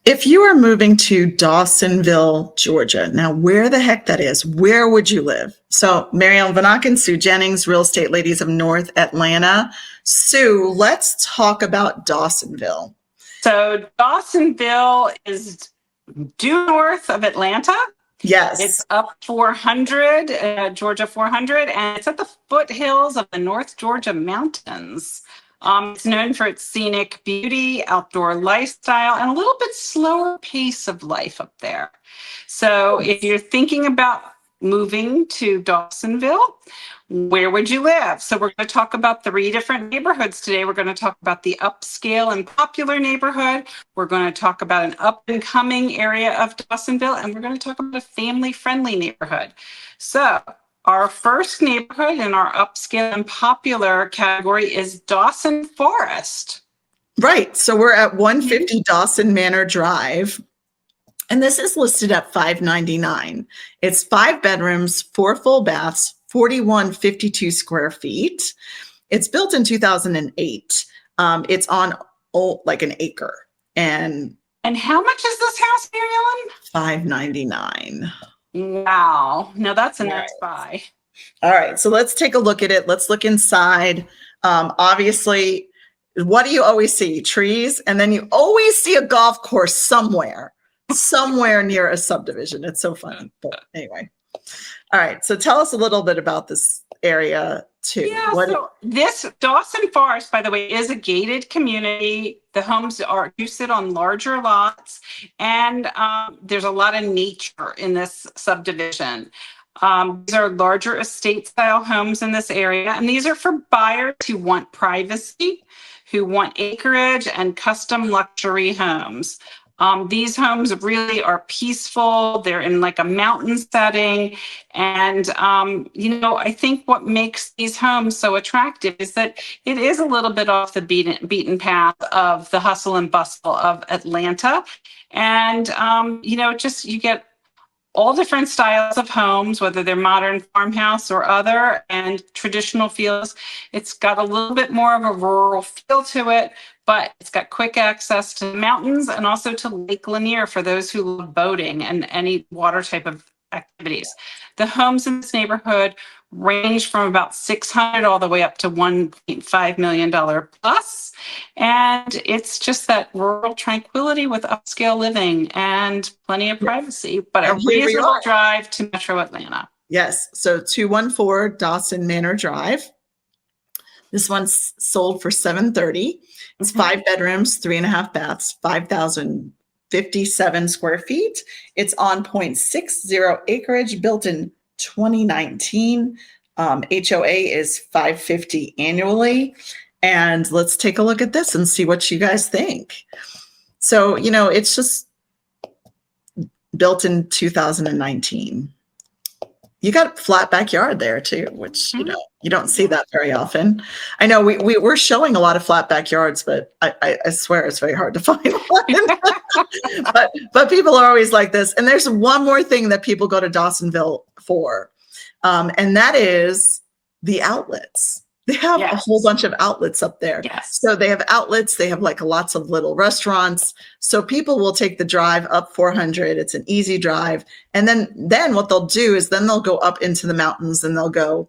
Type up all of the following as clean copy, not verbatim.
If you are moving to Dawsonville, Georgia, now where the heck that is, where would you live? So Marielle Vanak and Sue Jennings, real estate ladies of North Atlanta. Sue, let's talk about Dawsonville. So Dawsonville is due north of Atlanta. Yes. It's up 400, Georgia 400, and it's at the foothills of the North Georgia mountains. It's known for its scenic beauty, outdoor lifestyle, and a little bit slower pace of life up there. So if you're thinking about moving to Dawsonville, where would you live? So we're going to talk about 3 different neighborhoods today. We're going to talk about the upscale and popular neighborhood. We're going to talk about an up and coming area of Dawsonville, and we're going to talk about a family-friendly neighborhood. So our first neighborhood in our upscale and popular category is Dawson Forest. Right. So we're at 150 Dawson Manor Drive. And this is listed at $599. It's 5 bedrooms, 4 full baths, 4152 square feet. It's built in 2008. It's on like an acre. And how much is this house, Mary Ellen? $599. Wow. Now that's a nice buy. All right. So let's take a look at it. Let's look inside. Obviously, what do you always see? Trees. And then you always see a golf course somewhere near a subdivision. It's so funny. But anyway. All right. So tell us a little bit about this area too. Yeah. So this Dawson Forest, by the way, is a gated community. The homes do sit on larger lots, and there's a lot of nature in this subdivision. These are larger estate style homes in this area, and these are for buyers who want privacy, who want acreage and custom luxury homes. These homes really are peaceful. They're in like a mountain setting. And, I think what makes these homes so attractive is that it is a little bit off the beaten path of the hustle and bustle of Atlanta. And, you get all different styles of homes, whether they're modern farmhouse or other, and traditional feels. It's got a little bit more of a rural feel to it, but it's got quick access to the mountains and also to Lake Lanier for those who love boating and any water type of activities. The homes in this neighborhood range from about $600 all the way up to $1.5 million plus. And it's just that rural tranquility with upscale living and plenty of privacy, but a reasonable drive to Metro Atlanta. Yes. So 214 Dawson Manor Drive. This one's sold for $730. It's 5 bedrooms, 3.5 baths, 5,057 square feet. It's on 0.60 acreage, built in 2019. HOA is $550 annually. And let's take a look at this and see what you guys think. So, it's just built in 2019. You got a flat backyard there too, which, you don't see that very often. I know we're showing a lot of flat backyards, but I swear it's very hard to find one. but people are always like this. And there's one more thing that people go to Dawsonville for. And that is the outlets. They have a whole bunch of outlets up there. Yes. So they have outlets. They have like lots of little restaurants. So people will take the drive up 400. It's an easy drive. And then what they'll do is then they'll go up into the mountains and they'll go,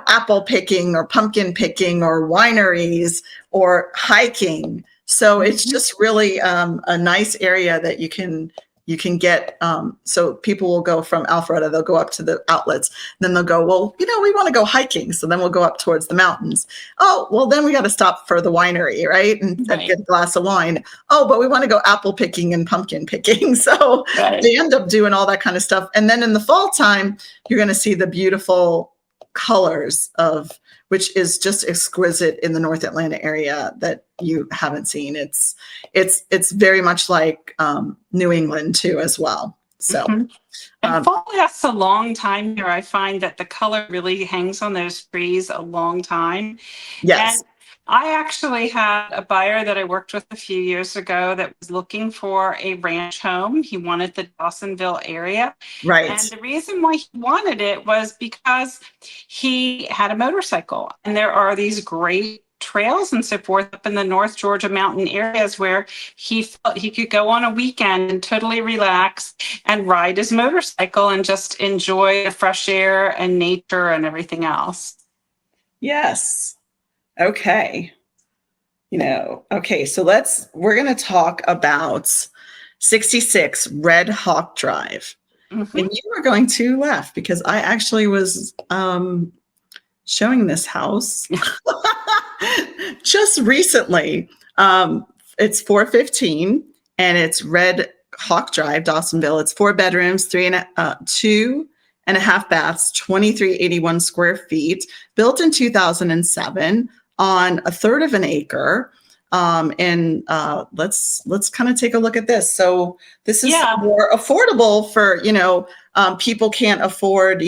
apple picking or pumpkin picking or wineries or hiking. So it's just really a nice area that you can get. So people will go from Alpharetta, they'll go up to the outlets. Then they'll go, well, we want to go hiking. So then we'll go up towards the mountains. Oh, well, then we got to stop for the winery, right? And get a glass of wine. Oh, but we want to go apple picking and pumpkin picking. So they end up doing all that kind of stuff. And then in the fall time, you're going to see the beautiful colors which is just exquisite in the North Atlanta area that you haven't seen. It's very much like New England too, as well. So, and fall lasts a long time here. I find that the color really hangs on those trees a long time. Yes. And I actually had a buyer that I worked with a few years ago that was looking for a ranch home. He wanted the Dawsonville area. Right. And the reason why he wanted it was because he had a motorcycle. And there are these great trails and so forth up in the North Georgia mountain areas where he felt he could go on a weekend and totally relax and ride his motorcycle and just enjoy the fresh air and nature and everything else. Yes. Okay. Okay, so we're going to talk about 66 Red Hawk Drive. Mm-hmm. And you were going to laugh because I actually was showing this house just recently. It's 415 and it's Red Hawk Drive, Dawsonville. It's 4 bedrooms, 2.5 baths, 2381 square feet, built in 2007 on a third of an acre. And let's kind of take a look at this. So this is more affordable for, people can't afford,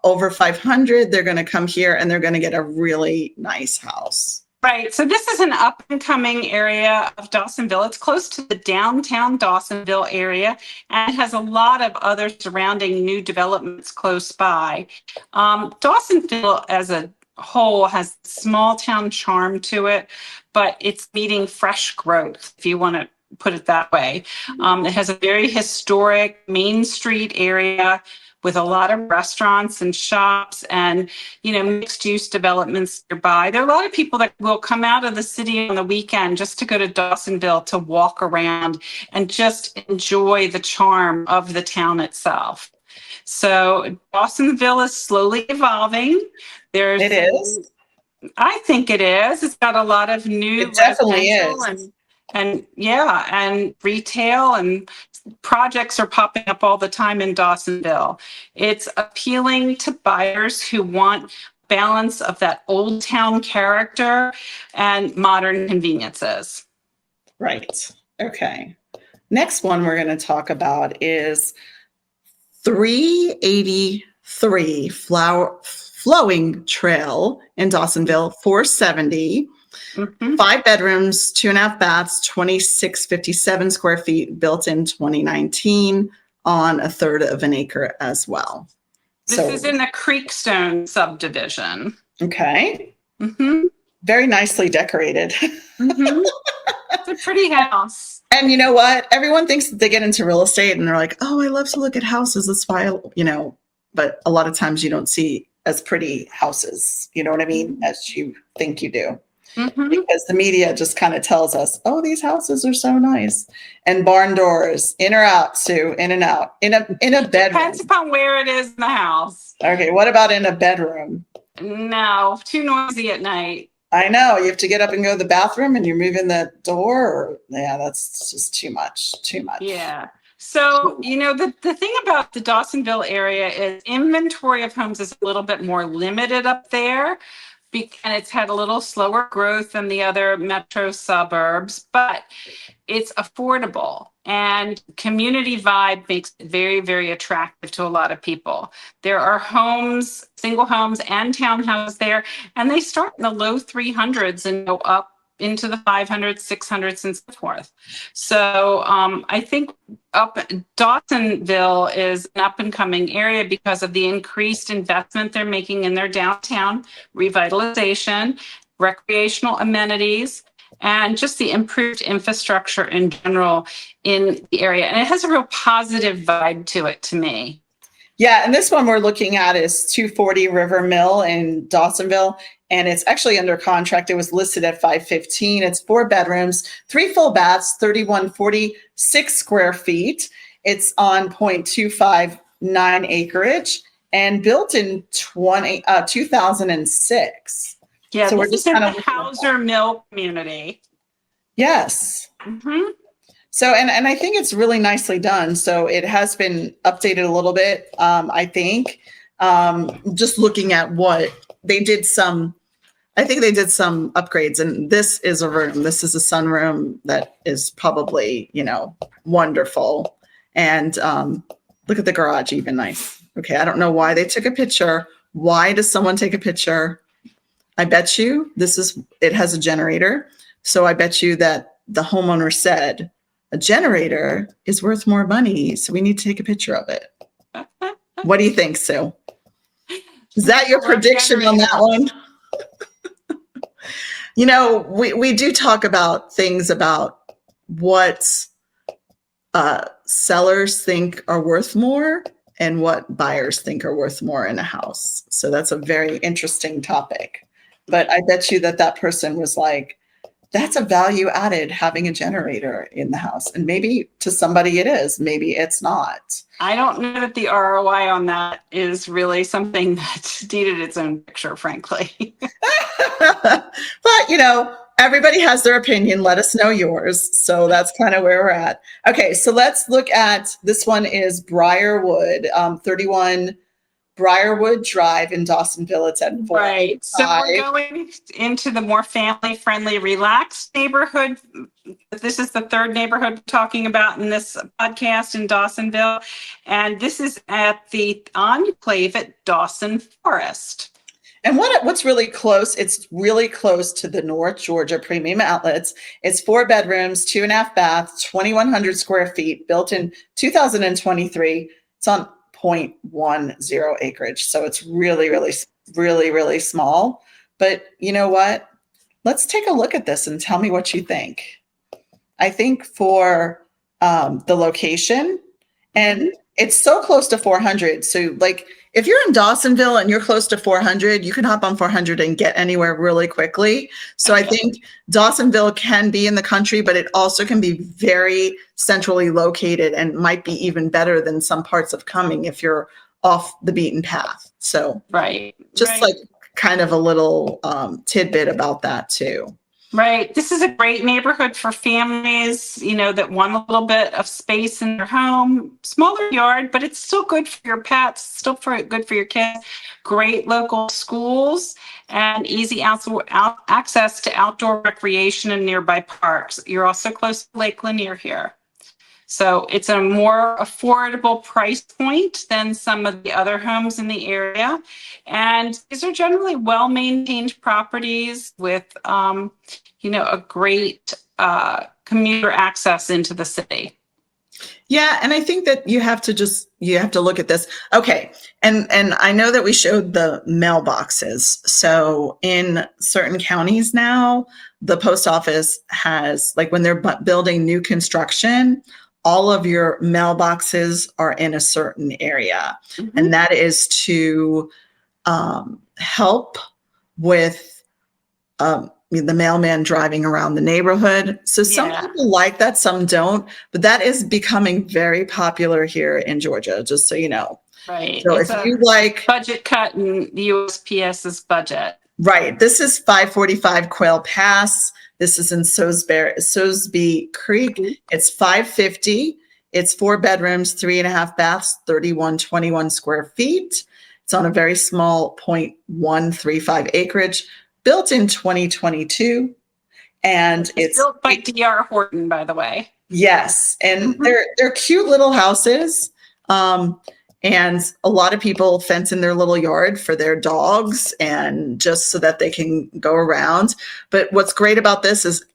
over 500. They're going to come here and they're going to get a really nice house. Right. So this is an up and coming area of Dawsonville. It's close to the downtown Dawsonville area and it has a lot of other surrounding new developments close by. Dawsonville as a whole has small town charm to it, but it's meeting fresh growth, if you want to put it that way. It has a very historic Main Street area with a lot of restaurants and shops and, mixed use developments nearby. There are a lot of people that will come out of the city on the weekend just to go to Dawsonville to walk around and just enjoy the charm of the town itself. So Dawsonville is slowly evolving. It is. I think it is. It's got a lot of new it definitely is. and retail and projects are popping up all the time in Dawsonville. It's appealing to buyers who want balance of that old town character and modern conveniences. Right. Okay. Next one we're going to talk about is 383 Flowing Trail in Dawsonville, 470. 5 bedrooms, 2.5 baths, 2657 square feet, built in 2019 on a third of an acre as well. This is in the Creekstone subdivision. Okay. Very nicely decorated. It's a pretty house. And you know what? Everyone thinks that they get into real estate and they're like, oh, I love to look at houses. That's why, but a lot of times you don't see as pretty houses, you know what I mean, as you think you do. Because the media just kind of tells us, oh, these houses are so nice. And barn doors, in or out, Sue, in and out, in a bedroom. Depends upon where it is in the house. Okay, what about in a bedroom? No, too noisy at night. I know, you have to get up and go to the bathroom and you're moving the door. That's just too much. Yeah. So, the thing about the Dawsonville area is inventory of homes is a little bit more limited up there. And it's had a little slower growth than the other metro suburbs, but it's affordable and community vibe makes it very, very attractive to a lot of people. There are homes, single homes and townhouses there, and they start in the low 300s and go up into the 500s, 600s, and so forth. So I think Dawsonville is an up and coming area because of the increased investment they're making in their downtown revitalization, recreational amenities, and just the improved infrastructure in general in the area. And it has a real positive vibe to it to me. Yeah, and this one we're looking at is 240 River Mill in Dawsonville, and it's actually under contract. It was listed at 515. It's 4 bedrooms, 3 full baths, 3146 square feet. It's on 0.259 acreage and built in 2006. Yeah, so this we're just is kind in of the Hauser Mill community. Yes. So, and I think it's really nicely done. So it has been updated a little bit, I think. Just looking at what they did I think they did some upgrades, and this is a room. This is a sunroom that is probably, wonderful. And look at the garage, even nice. Okay, I don't know why they took a picture. Why does someone take a picture? I bet you it has a generator. So I bet you that the homeowner said, a generator is worth more money, so we need to take a picture of it. What do you think, Sue? Is that your prediction on that one? We do talk about things about what sellers think are worth more and what buyers think are worth more in a house. So that's a very interesting topic. But I bet you that person was like, that's a value added having a generator in the house. And maybe to somebody it is, maybe it's not. I don't know that the ROI on that is really something that needed its own picture, frankly. But, everybody has their opinion. Let us know yours. So that's kind of where we're at. Okay, so let's look at, this one is Briarwood, 31 Briarwood Drive in Dawsonville. It's at 4. Right. So we're going into the more family-friendly, relaxed neighborhood. This is the third neighborhood we're talking about in this podcast in Dawsonville. And this is at the enclave at Dawson Forest. And what's really close, it's really close to the North Georgia Premium Outlets. It's 4 bedrooms, 2.5 baths, 2,100 square feet, built in 2023. It's on 0.10 acreage. So it's really, really, really, really small. But you know what? Let's take a look at this and tell me what you think. I think for the location, and it's so close to 400. So like, if you're in Dawsonville and you're close to 400, you can hop on 400 and get anywhere really quickly. So I think Dawsonville can be in the country, but it also can be very centrally located and might be even better than some parts of Cumming if you're off the beaten path. So just like kind of a little tidbit about that too. Right. This is a great neighborhood for families, that want a little bit of space in their home, smaller yard, but it's still good for your pets, still good for your kids. Great local schools and easy access to outdoor recreation and nearby parks. You're also close to Lake Lanier here. So it's a more affordable price point than some of the other homes in the area. And these are generally well-maintained properties with, a great commuter access into the city. Yeah. And I think that you have to look at this. Okay. And I know that we showed the mailboxes. So in certain counties now, the post office has, like when they're building new construction, all of your mailboxes are in a certain area. Mm-hmm. And that is to help with the mailman driving around the neighborhood. So some people like that, some don't, but that is becoming very popular here in Georgia, just so you know. Right. So if you like budget cut in the USPS's budget. Right. This is 545 Quail Pass. This is in Soseby Creek. Mm-hmm. It's 550. It's 4 bedrooms, 3.5 baths, 3121 square feet. It's on a very small 0.135 acreage, built in 2022. And it's built by D.R. Horton, by the way. Yes. And they're cute little houses. And a lot of people fence in their little yard for their dogs and just so that they can go around. But what's great about this is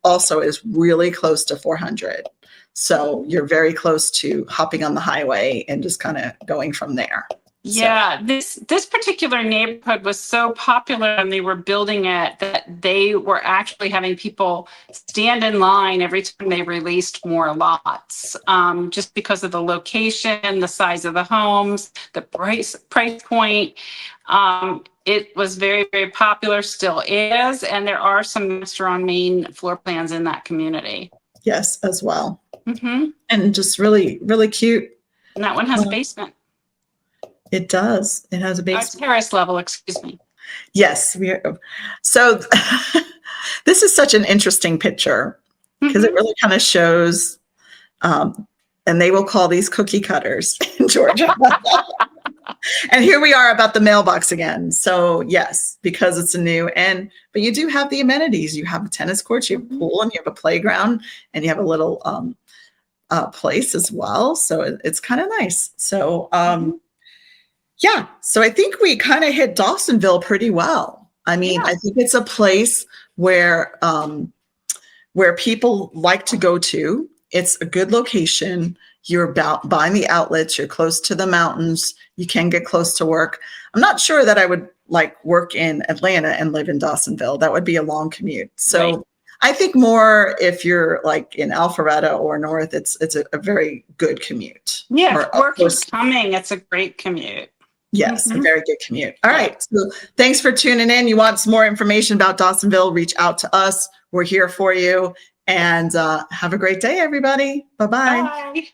really close to 400. So you're very close to hopping on the highway and just kind of going from there. Yeah, this particular neighborhood was so popular when they were building it that they were actually having people stand in line every time they released more lots, just because of the location, the size of the homes, the price point. It was very, very popular, still is, and there are some master on main floor plans in that community. Yes, as well. Mm-hmm. And just really, really cute. And that one has a basement. It does. It has a basement. Terrace level, excuse me. Yes. So this is such an interesting picture because it really kind of shows, and they will call these cookie cutters in Georgia. And here we are about the mailbox again. So yes, because it's but you do have the amenities. You have a tennis court, you have a pool, and you have a playground, and you have a little place as well. So it's kind of nice. So, yeah, so I think we kind of hit Dawsonville pretty well. I mean, I think it's a place where people like to go to. It's a good location. you're about buying the outlets, you're close to the mountains, you can get close to work. I'm not sure that I would like work in Atlanta and live in Dawsonville. That would be a long commute. So Right. I think more if you're like in Alpharetta or north, it's a very good commute. Yeah, Or if work or is coming, it's a great commute. yes, a Mhm. very good commute. All right. So thanks for tuning in. You want some more information about Dawsonville, reach out to us. We're here for you. And have a great day, everybody. Bye-bye. Bye.